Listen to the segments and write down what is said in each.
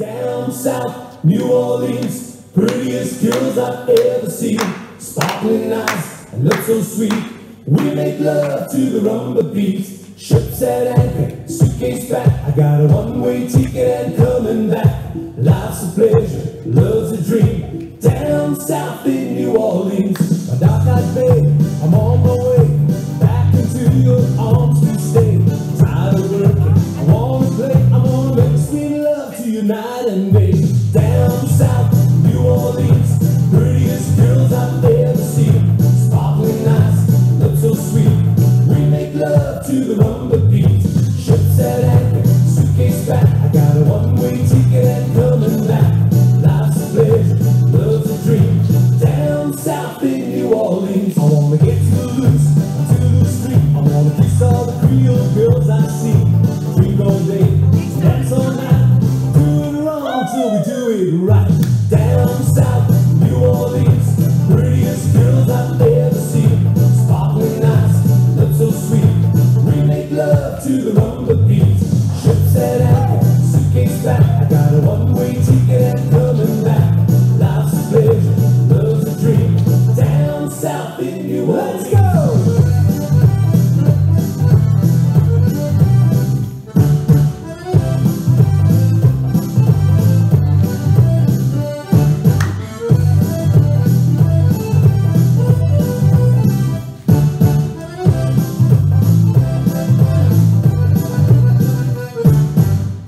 Down south, New Orleans, prettiest girls I've ever seen. Sparkling eyes and look so sweet. We make love to the rumba beat. Ships at anchor, suitcase back. I got a one-way ticket and coming back. Life's a pleasure, love's a dream. Down south in New Orleans, a dark-eyed babe, I'm on my way back into your arms to stay. Tired of working, I wanna play, I wanna make sweet love to you night and day. Down south, New Orleans, prettiest girls I've ever seen. Sparkling eyes, look so sweet. We make love to the rumba beat. Ships at anchor, suitcase back. I got a one-way ticket and coming back. Life's a pleasure, love's a dream. Down south in New Orleans, I wanna get too loose onto the street. I wanna kiss all the Creole girls I see. Drink all day, dance all night. Do it wrong till we do it right. Down south, New Orleans, prettiest girls I've ever seen. Sparkling eyes, look so sweet. We make love to the rumba beat. Ships at anchor, suitcase back. I got a one-way ticket and coming back. Life's a pleasure, love's a dream. Down south in New Orleans. Let's go!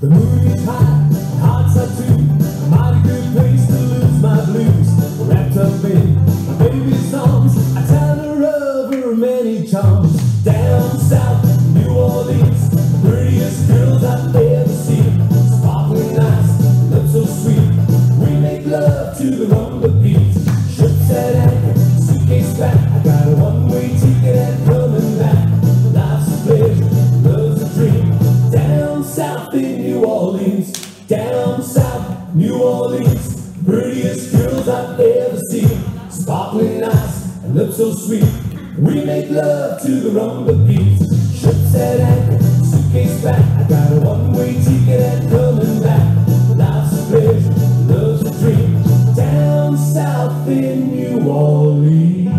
The mood is high, hearts are too. A mighty good place to lose my blues. Wrapped up in my baby's arms, I tell her of her many charms. Down south, New Orleans, prettiest girls I've ever seen. Sparkling eyes, look so sweet. We make love to the rumba beat. Ships at anchor, suitcase back. I got a one-way ticket and coming back. Life's a pleasure, love's a dream. Down south in New Orleans, down south, New Orleans, prettiest girls I've ever seen. Sparkling eyes and lips so sweet. We make love to the rumba beat. Ships at anchor, suitcase back. I got a one-way ticket and coming back. Life's a pleasure, love's a dream. Down south in New Orleans.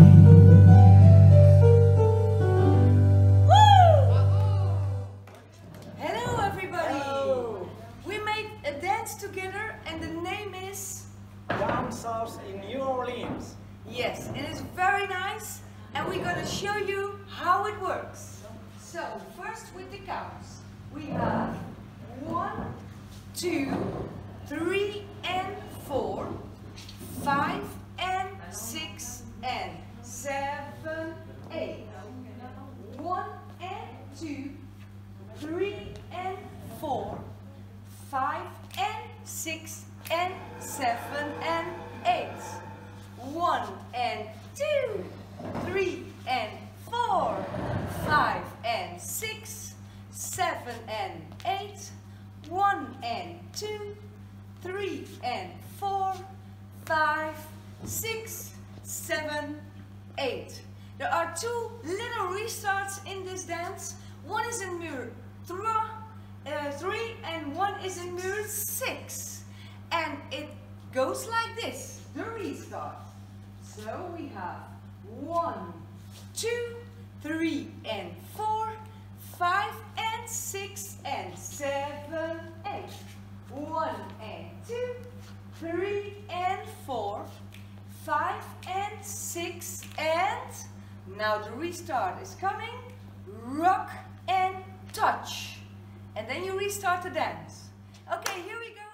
Hello everybody! Hello. We made a dance together and the name is... Down south in New Orleans. Yes, it is very nice and we're gonna show you how it works. So, first with the counts. We have 1, 2, 3 and 4, 5 and 6 and 7, 8. 1 and 2, 3 and 4, 5 and 6 and 7 and 8. 1 and 2, 3 and 4, 5 and 6, 7 and 8. 1 and 2, 3 and 4, 5, 6, 7, 8. There are 2 little restarts in this dance. One is in mur 3 and one is in mur 6. And it goes like this, the restart. So we have 1, 2, 3 and 4, 5 and 6 and 7, 8. 1 and 2, 3 and 4, 5 and 6 and... Now the restart is coming. Rock and touch. And then you restart the dance. Okay, here we go.